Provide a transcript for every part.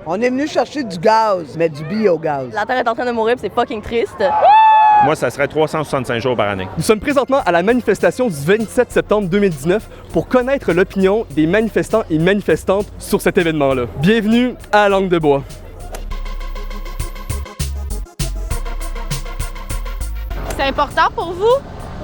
On est venu chercher du gaz, mais du biogaz. La Terre est en train de mourir, c'est fucking triste. Moi, ça serait 365 jours par année. Nous sommes présentement à la manifestation du 27 septembre 2019 pour connaître l'opinion des manifestants et manifestantes sur cet événement-là. Bienvenue à la Langue de Bois. C'est important pour vous?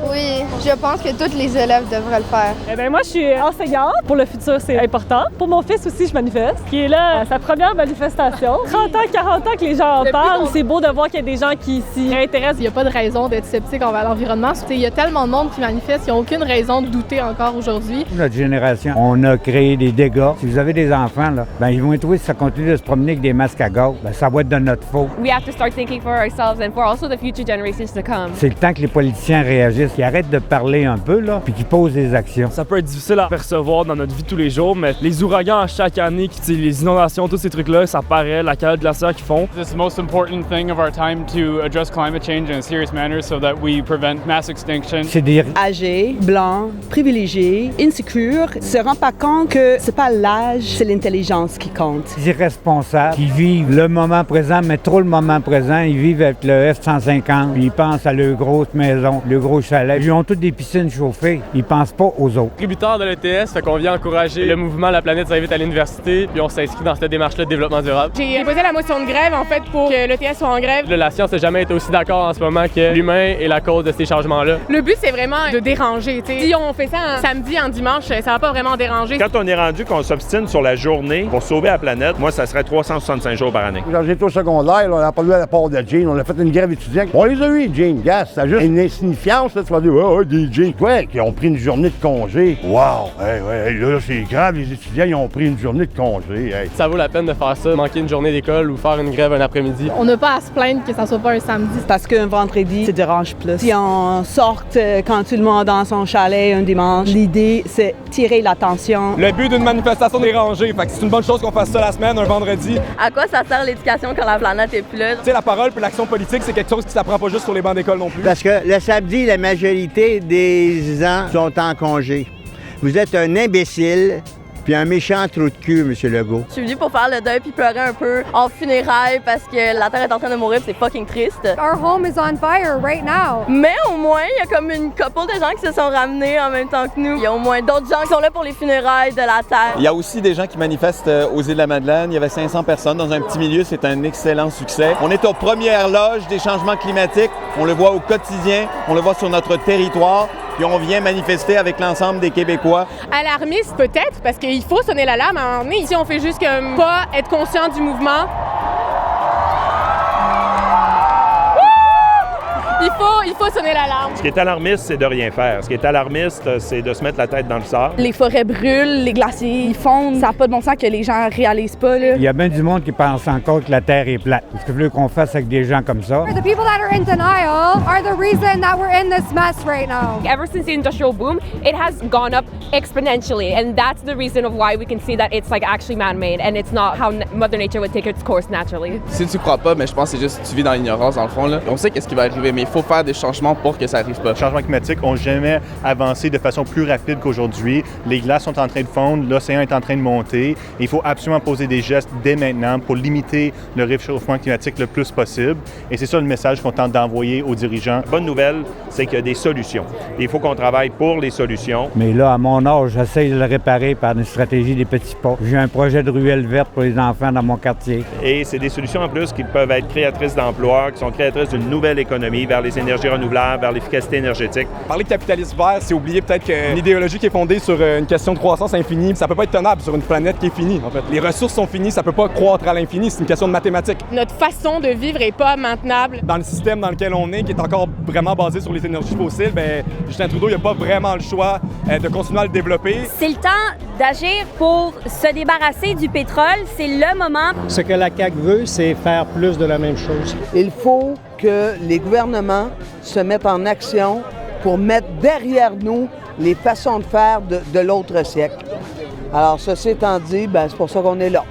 Oui, je pense que tous les élèves devraient le faire. Eh bien, moi, je suis enseignante. Pour le futur, c'est important. Pour mon fils aussi, je manifeste, qui est là à sa première manifestation. 30 ans, 40 ans que les gens en parlent. C'est beau de voir qu'il y a des gens qui s'y intéressent. Il n'y a pas de raison d'être sceptique envers l'environnement. Il y a tellement de monde qui manifeste, ils n'ont aucune raison de douter encore aujourd'hui. Notre génération, on a créé des dégâts. Si vous avez des enfants, là, ils vont trouver si ça continue de se promener avec des masques à gaz, ça va être de notre faute. We have to start thinking for ourselves and for also the future generations to come. C'est le temps que les politiciens réagissent, qu'ils arrêtent de parler un peu, là, puis qu'ils posent des actions. Ça peut être difficile à percevoir dans notre vie tous les jours, mais les ouragans à chaque année, les inondations, tous ces trucs-là, ça paraît, la calotte glaciaire qu'ils font. It's the most important thing of our time to address climate change in a serious manner so that we prevent mass extinction. C'est des âgés, blancs, privilégiés, insécures, se rendent pas compte que c'est pas l'âge, c'est l'intelligence qui compte. irresponsables qui vivent le moment présent, mais trop le moment présent. Ils vivent avec le F-150, puis ils pensent à leur grosse maison, le gros chalet. Ils ont toutes des piscines chauffées. Ils pensent pas aux autres. Contributeur de l'ETS, fait qu'on vient encourager le mouvement La planète s'invite à l'université, puis on s'inscrit dans cette démarche-là de développement durable. J'ai déposé la motion de grève, en fait, pour que l'ETS soit en grève. La science n'a jamais été aussi d'accord en ce moment que l'humain est la cause de ces changements-là. Le but, c'est vraiment de déranger. T'sais. Si on fait ça un samedi, en dimanche, ça va pas vraiment déranger. Quand on est rendu qu'on s'obstine sur la journée pour sauver la planète, moi, ça serait 365 jours par année. Quand j'étais au secondaire, là, on a pas eu à la part de jeans. On a fait une grève étudiante. On les a eu, les jeans. Gars, c'est juste une insignifiance. Là, tu vas dire, ouais, des jeans. Ouais, qui ont pris une journée de congé. Wow! Là, c'est grave. Les étudiants, ils ont pris une journée de congé. Hey. Ça vaut la peine de faire ça, manquer une journée d'école ou faire une grève un après-midi. On n'a pas à se plaindre que ça soit pas un samedi. Parce qu'un vendredi, ça dérange plus. Si on sort quand tout le monde est dans son chalet un dimanche, l'idée, c'est tirer l'attention. Le but d'une manifestation dérangée, fait que c'est une bonne chose qu'on fasse ça la semaine, un vendredi. À quoi ça sert l'éducation quand la planète est plus là? Tu sais, la parole puis l'action politique, c'est quelque chose qui s'apprend pas juste sur les bancs d'école non plus. Parce que le samedi, la majorité des gens sont en congé. Vous êtes un imbécile puis un méchant trou de cul, M. Legault. Je suis venue pour faire le deuil puis pleurer un peu en funérailles parce que la Terre est en train de mourir, c'est fucking triste. Our home is on fire right now. Mais au moins, il y a comme une couple de gens qui se sont ramenés en même temps que nous. Il y a au moins d'autres gens qui sont là pour les funérailles de la Terre. Il y a aussi des gens qui manifestent aux îles de la Madeleine. Il y avait 500 personnes dans un petit milieu. C'est un excellent succès. On est aux premières loges des changements climatiques. On le voit au quotidien. On le voit sur notre territoire. Puis on vient manifester avec l'ensemble des Québécois. Alarmiste, peut-être, parce qu'il faut sonner l'alarme à un moment donné. Si on fait juste comme pas être conscient du mouvement, il faut sonner l'alarme. Ce qui est alarmiste, c'est de rien faire. Ce qui est alarmiste, c'est de se mettre la tête dans le sable. Les forêts brûlent, les glaciers ils fondent. Ça n'a pas de bon sens que les gens réalisent pas. Là. Il y a bien du monde qui pense encore que la Terre est plate. Qu'est-ce que vous voulez qu'on fasse avec des gens comme ça? The people that are in denial are the reason that we're in this mess right now. Ever since the industrial boom, it has gone up exponentially, and that's the reason of why we can see that it's like actually man-made and it's not how Mother Nature would take its course naturally. Si tu crois pas, mais je pense que c'est juste que tu vis dans l'ignorance dans le fond. Là. On sait qu'est-ce qui va arriver, mais il faut faire des changements pour que ça arrive pas. Les changements climatiques n'ont jamais avancé de façon plus rapide qu'aujourd'hui. Les glaces sont en train de fondre, l'océan est en train de monter. Il faut absolument poser des gestes dès maintenant pour limiter le réchauffement climatique le plus possible. Et c'est ça le message qu'on tente d'envoyer aux dirigeants. La bonne nouvelle, c'est qu'il y a des solutions. Il faut qu'on travaille pour les solutions. Mais là, à mon âge, j'essaie de le réparer par une stratégie des petits pas. J'ai un projet de ruelle verte pour les enfants dans mon quartier. Et c'est des solutions en plus qui peuvent être créatrices d'emplois, qui sont créatrices d'une nouvelle économie vers les énergies renouvelables, vers l'efficacité énergétique. Parler de capitalisme vert, c'est oublier peut-être qu'une idéologie qui est fondée sur une question de croissance infinie, ça peut pas être tenable sur une planète qui est finie, en fait. Les ressources sont finies, ça peut pas croître à l'infini, c'est une question de mathématiques. Notre façon de vivre est pas maintenable. Dans le système dans lequel on est, qui est encore vraiment basé sur les énergies fossiles, Justin Trudeau, il n'a pas vraiment le choix de continuer à le développer. C'est le temps d'agir pour se débarrasser du pétrole, c'est le moment. Ce que la CAQ veut, c'est faire plus de la même chose. Il faut que les gouvernements se mettent en action pour mettre derrière nous les façons de faire de l'autre siècle. Alors, ceci étant dit, c'est pour ça qu'on est là.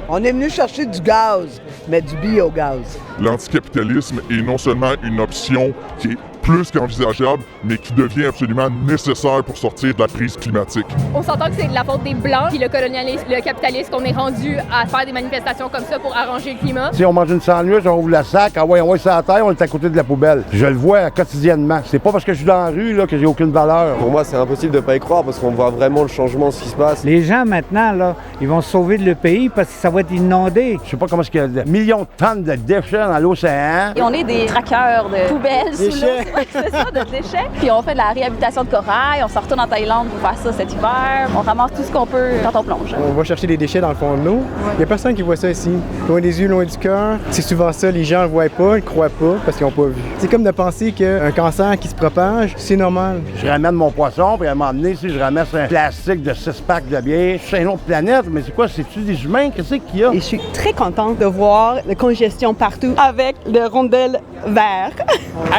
On est venu chercher du gaz, mais du biogaz. L'anticapitalisme est non seulement une option qui est plus qu'envisageable, mais qui devient absolument nécessaire pour sortir de la crise climatique. On s'entend que c'est de la faute des Blancs puis le colonialisme, le capitalisme qu'on est rendu à faire des manifestations comme ça pour arranger le climat. Si on mange une sandwich, on ouvre le sac, on va sur la terre, on est à côté de la poubelle. Je le vois quotidiennement. C'est pas parce que je suis dans la rue là, que j'ai aucune valeur. Pour moi, c'est impossible de pas y croire parce qu'on voit vraiment le changement, ce qui se passe. Les gens maintenant, là, ils vont se sauver de le pays parce que ça va être inondé. Je sais pas comment est-ce qu'il y a des millions de tonnes de déchets dans l'océan. Et on est des traqueurs de poubelles sous l'eau. C'est ça, de déchets. Puis on fait de la réhabilitation de corail, on se retourne en Thaïlande pour faire ça cet hiver. On ramasse tout ce qu'on peut quand on plonge. On va chercher des déchets dans le fond de l'eau. Il n'y a personne qui voit ça ici. Loin des yeux, loin du cœur. C'est souvent ça, les gens ne le voient pas, ils ne croient pas parce qu'ils n'ont pas vu. C'est comme de penser qu'un cancer qui se propage, c'est normal. Je ramène mon poisson, puis à un moment donné, si je ramasse un plastique de 6 packs de bière, c'est une autre planète, mais c'est quoi, c'est-tu des humains? Qu'est-ce qu'il y a? Et je suis très contente de voir la congestion partout avec le rondelle vert.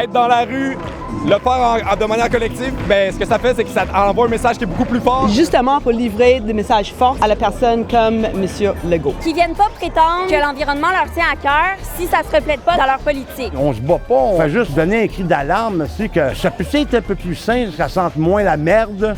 Être dans la rue, le faire de manière collective, ben, ce que ça fait, c'est que ça envoie un message qui est beaucoup plus fort. Justement pour livrer des messages forts à la personne comme M. Legault. Qui viennent pas prétendre que l'environnement leur tient à cœur si ça se reflète pas dans leur politique. On se bat pas, on fait juste donner un cri d'alarme, c'est que ça peut être un peu plus sain, ça sente moins la merde.